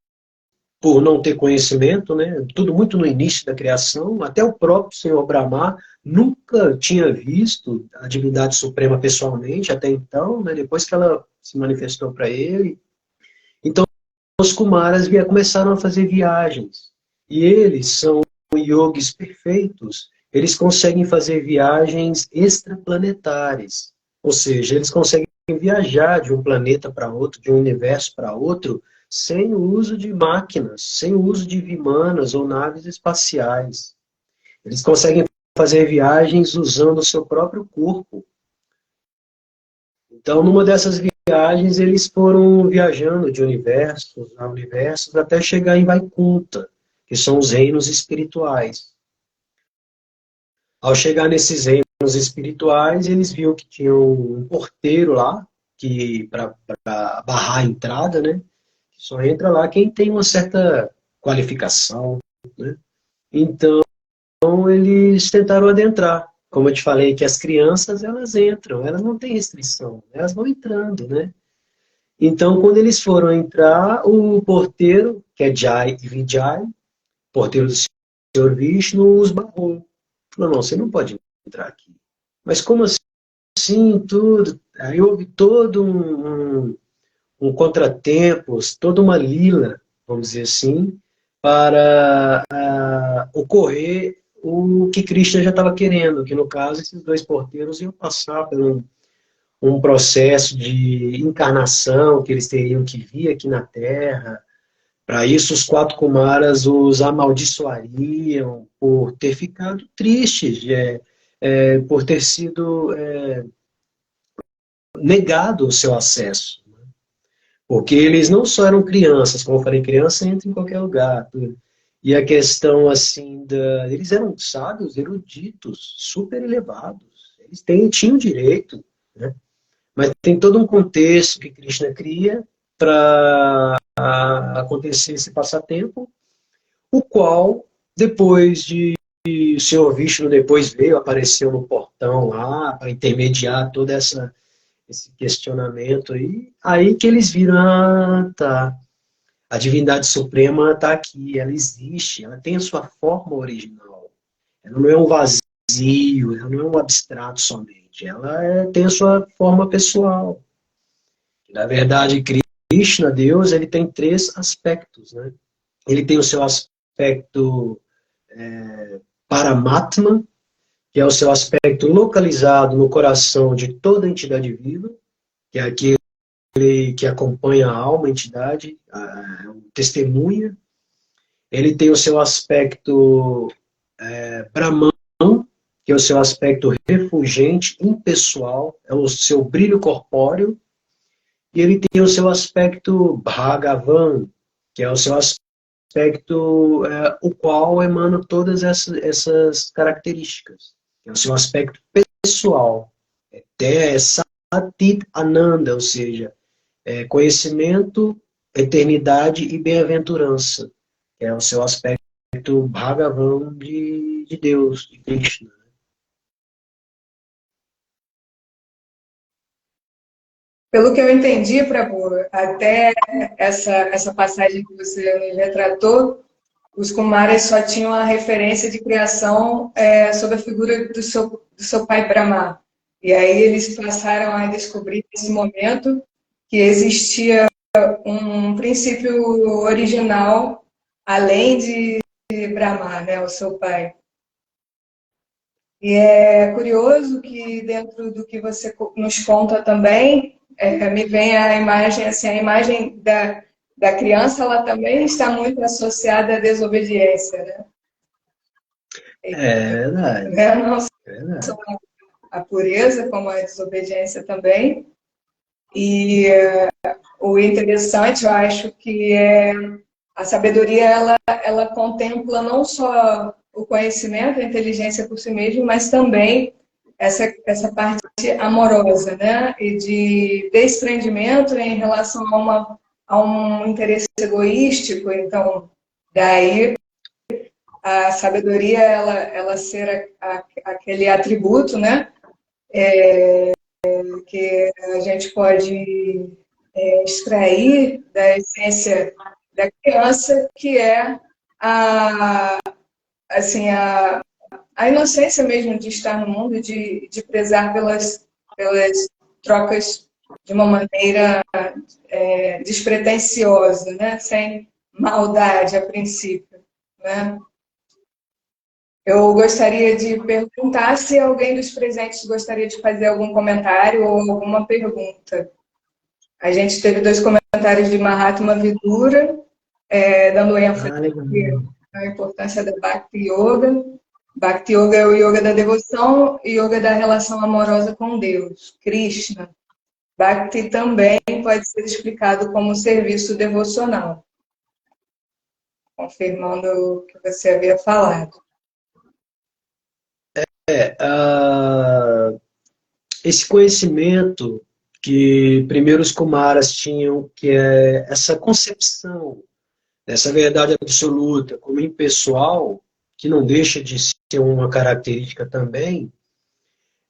por não ter conhecimento, né, tudo muito no início da criação, até o próprio Senhor Brahma nunca tinha visto a divindade suprema pessoalmente até então, né, depois que ela se manifestou para ele. Então, os Kumaras começaram a fazer viagens. E eles são yogis perfeitos. Eles conseguem fazer viagens extraplanetárias. Ou seja, eles conseguem viajar de um planeta para outro, de um universo para outro, sem o uso de máquinas, sem o uso de vimanas ou naves espaciais. Eles conseguem fazer viagens usando o seu próprio corpo. Então, numa dessas viagens, eles foram viajando de universos a universos até chegar em Vaikunta, que são os reinos espirituais. Ao chegar nesses reinos espirituais, eles viram que tinha um porteiro lá, que para barrar a entrada, né? Só entra lá quem tem uma certa qualificação, né? Então, eles tentaram adentrar. Como eu te falei, que as crianças, elas entram, elas não têm restrição, elas vão entrando, né? Então, quando eles foram entrar, o porteiro, que é Jai e Vijay, porteiro do Senhor Vishnu, os barrou. Falou, não, você não pode entrar aqui. Mas como assim, tudo? Aí houve todo um contratempos, toda uma lila, vamos dizer assim, para ocorrer o que Krishna já estava querendo, que no caso esses 2 porteiros iam passar por um processo de encarnação que eles teriam que vir aqui na Terra. Para isso, os 4 Kumaras os amaldiçoariam por ter ficado tristes, por ter sido negado o seu acesso. Porque eles não só eram crianças, como eu falei, criança entra em qualquer lugar. E a questão, assim, eles eram sábios, eruditos, super elevados. Eles tinham direito, né? Mas tem todo um contexto que Krishna cria para acontecer esse passatempo, o qual, depois de o Senhor Vishnu depois veio, apareceu no portão lá, para intermediar todo esse questionamento aí que eles viram, tá. A divindade suprema está aqui, ela existe, ela tem a sua forma original. Ela não é um vazio, ela não é um abstrato somente. Ela tem a sua forma pessoal. Na verdade, Krishna, Deus, ele tem três aspectos, né? Ele tem o seu aspecto Paramatma, que é o seu aspecto localizado no coração de toda entidade viva, que é aquele que acompanha a alma, a entidade, testemunha. Ele tem o seu aspecto Brahman, que é o seu aspecto refulgente, impessoal, é o seu brilho corpóreo. E ele tem o seu aspecto Bhagavan, que é o seu aspecto o qual emana todas essas características. É o seu aspecto pessoal. É Satit Ananda, ou seja, conhecimento, eternidade e bem-aventurança. É o seu aspecto Bhagavan de Deus, de Krishna. Pelo que eu entendi, Prabhu, até essa passagem que você me retratou, os Kumaras só tinham a referência de criação sob a figura do seu pai Brahma. E aí eles passaram a descobrir nesse momento que existia um princípio original além de Brahma, né, o seu pai. E é curioso que dentro do que você nos conta também, me vem a imagem, assim, a imagem da criança, ela também está muito associada à desobediência, né? É verdade. Né? Não só a pureza, como a desobediência também. E o interessante, eu acho que a sabedoria, ela contempla não só o conhecimento, a inteligência por si mesmo, mas também essa parte amorosa, né? E de desprendimento em relação a um interesse egoístico. Então, daí a sabedoria, ela ser aquele atributo, né? Que a gente pode extrair da essência da criança, que é assim, a inocência mesmo de estar no mundo, de prezar pelas trocas de uma maneira despretensiosa, né? Sem maldade a princípio, né? Eu gostaria de perguntar se alguém dos presentes gostaria de fazer algum comentário ou alguma pergunta. A gente teve 2 comentários de Mahatma Vidura, dando ênfase na importância da Bhakti Yoga. Bhakti Yoga é o yoga da devoção e yoga da relação amorosa com Deus, Krishna. Bhakti também pode ser explicado como serviço devocional, confirmando o que você havia falado. Esse conhecimento que primeiro os Kumaras tinham, que é essa concepção dessa verdade absoluta como impessoal, que não deixa de ser uma característica também,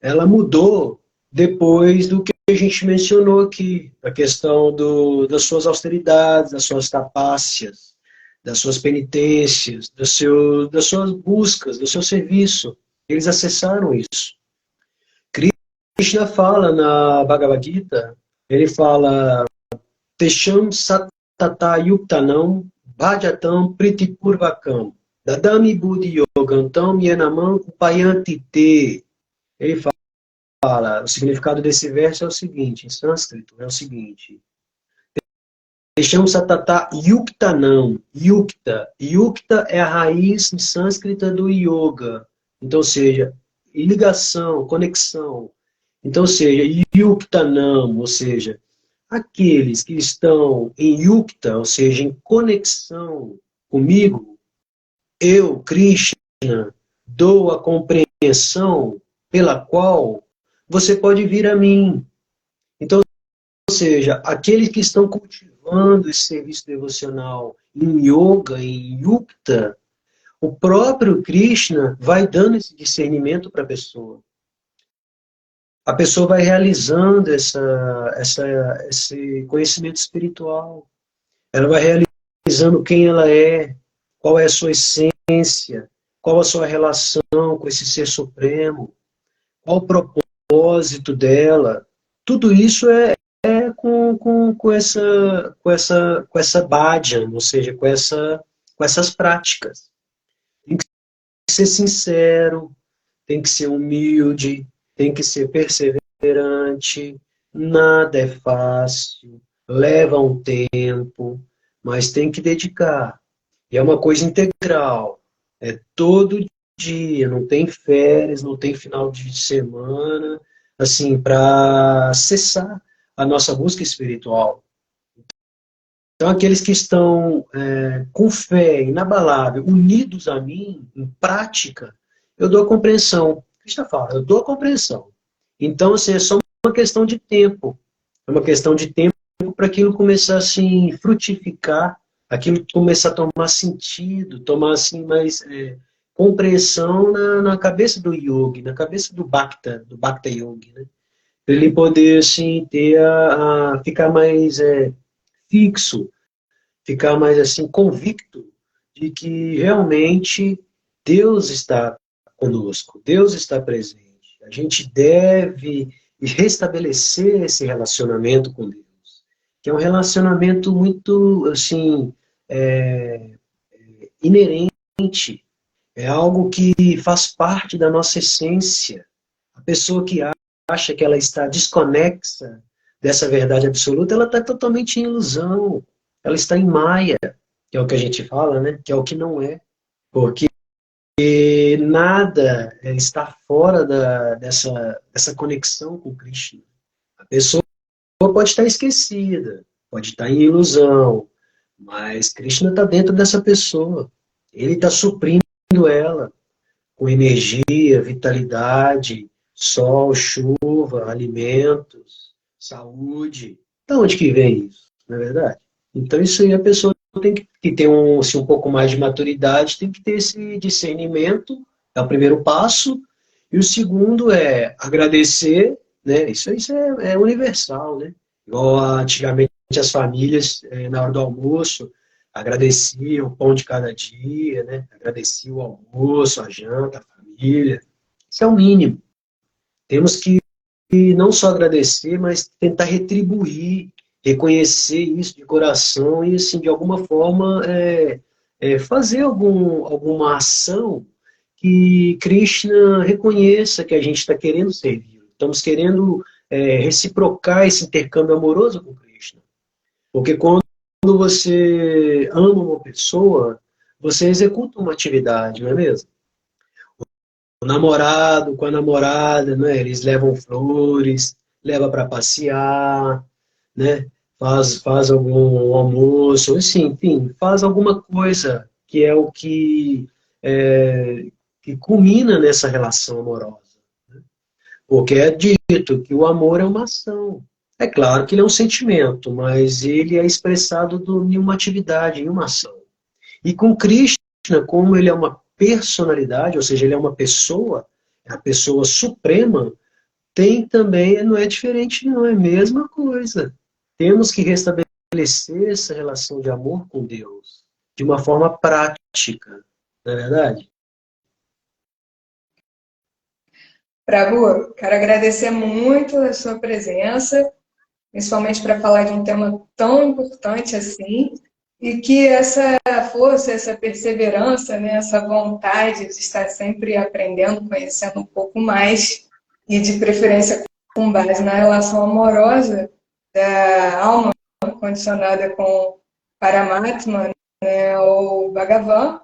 ela mudou depois do que a gente mencionou aqui, a questão das suas austeridades, das suas tapácias, das suas penitências, das suas buscas, do seu serviço. Eles acessaram isso. Krishna fala na Bhagavad Gita, ele fala Tesham Satata Yuktanam Bhajatam Pritipurvakam Dadami Buddhi Yogantam Yenamam Upayanti Te. Ele fala, o significado desse verso é o seguinte, em sânscrito, é o seguinte. Tesham Satata Yuktanam. Yukta é a raiz em sânscrita do yoga. Então, ou seja, ligação, conexão. Então, ou seja, Yuktanam, ou seja, aqueles que estão em Yukta, ou seja, em conexão comigo, eu, Krishna, dou a compreensão pela qual você pode vir a mim. Então, ou seja, aqueles que estão cultivando esse serviço devocional em yoga, em Yukta, o próprio Krishna vai dando esse discernimento para a pessoa. A pessoa vai realizando esse conhecimento espiritual. Ela vai analisando quem ela é, qual é a sua essência, qual a sua relação com esse ser supremo, qual o propósito dela. Tudo isso é com essa bhajan, ou seja, com essas práticas. Tem que ser sincero, tem que ser humilde, tem que ser perseverante, nada é fácil, leva um tempo, mas tem que dedicar. E é uma coisa integral, é todo dia, não tem férias, não tem final de semana, assim, para acessar a nossa busca espiritual. Então, aqueles que estão com fé inabalável, unidos a mim, em prática, eu dou a compreensão. Cristo fala, eu dou a compreensão. Então, assim, é só uma questão de tempo. É uma questão de tempo para aquilo começar assim, frutificar, aquilo começar a tomar sentido, tomar assim, mais compreensão na cabeça do yogi, na cabeça do Bhakta Yogi, né? Para ele poder assim, ficar mais fixo, ficar mais assim convicto de que realmente Deus está conosco, Deus está presente. A gente deve restabelecer esse relacionamento com Deus, que é um relacionamento muito assim inerente, é algo que faz parte da nossa essência. A pessoa que acha que ela está desconexa dessa verdade absoluta, ela está totalmente em ilusão. Ela está em Maya, que é o que a gente fala, né? Que é o que não é. Porque nada está fora dessa conexão com Krishna. A pessoa pode estar esquecida, pode estar em ilusão, mas Krishna está dentro dessa pessoa. Ele está suprindo ela com energia, vitalidade, sol, chuva, alimentos, saúde. De onde que vem isso, não é verdade? Então isso aí a pessoa tem que ter assim, um pouco mais de maturidade, tem que ter esse discernimento, é o primeiro passo, e o segundo é agradecer, né? Isso é universal, né? Igual antigamente as famílias, na hora do almoço, agradeciam o pão de cada dia, né? Agradeciam o almoço, a janta, a família. Isso é o mínimo. Temos que não só agradecer, mas tentar retribuir, reconhecer isso de coração e, assim, de alguma forma, fazer alguma ação que Krishna reconheça que a gente está querendo servir. Estamos querendo reciprocar esse intercâmbio amoroso com Krishna. Porque quando você ama uma pessoa, você executa uma atividade, não é mesmo? O namorado com a namorada, né? Eles levam flores, leva para passear, né? Faz algum almoço, assim, enfim, faz alguma coisa que é o que culmina nessa relação amorosa. Porque é dito que o amor é uma ação. É claro que ele é um sentimento, mas ele é expressado em uma atividade, em uma ação. E com Krishna, como ele é uma personalidade, ou seja, ele é uma pessoa, é a pessoa suprema, tem também, não é diferente não, é a mesma coisa. Temos que restabelecer essa relação de amor com Deus, de uma forma prática, não é verdade? Prabhu, quero agradecer muito a sua presença, principalmente para falar de um tema tão importante assim, e que essa força, essa perseverança, né, essa vontade de estar sempre aprendendo, conhecendo um pouco mais, e de preferência com base na relação amorosa da alma condicionada com Paramatma, né, ou Bhagavan,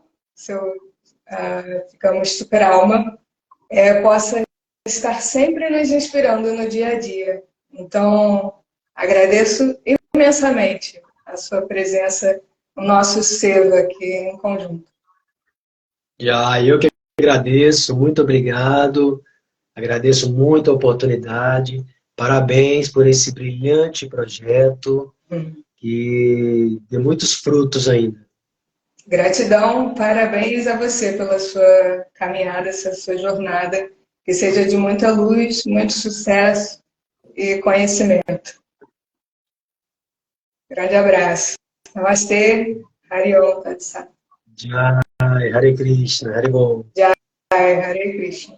ficamos super alma, possa estar sempre nos inspirando no dia a dia. Então, agradeço imensamente a sua presença no nosso selo aqui em conjunto. Eu que agradeço, muito obrigado, agradeço muito a oportunidade, parabéns por esse brilhante projeto, que dê muitos frutos ainda. Gratidão, parabéns a você pela sua caminhada, essa sua jornada, que seja de muita luz, muito sucesso e conhecimento. Grande abraço. Namastê. Hari Om Tat Sat. Jai, Hare Krishna, Hare Bol. Jai, Hare Krishna.